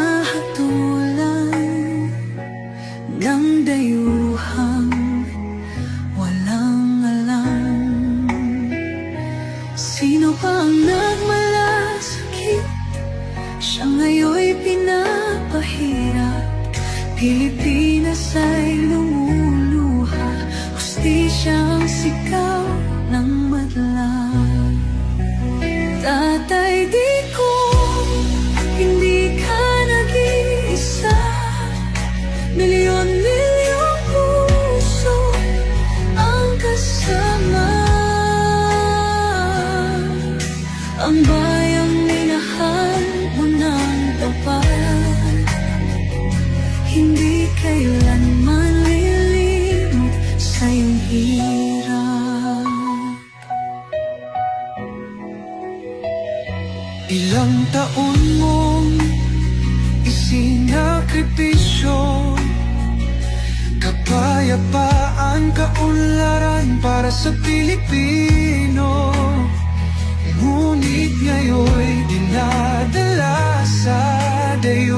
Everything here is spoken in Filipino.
nahatulan ng dayuhang walang alam. Sino pa ang nagmalasakit? Siya ngayon'y pinapahirap. Pilipinas ay lumuluha, hustisyang sigaw ng madlang. Tatay, di ko hindi ka nag-iisa. Milyon-milyong puso ang kasama. Ang bayang minahal mo ng tapat, hindi kailanman lilimot sa iyong hirap. Ilang taon mong isinakripisyo, kapayapaan, kaunlaran para sa Pilipino. Ngunit ngayon'y dinadala sa dayo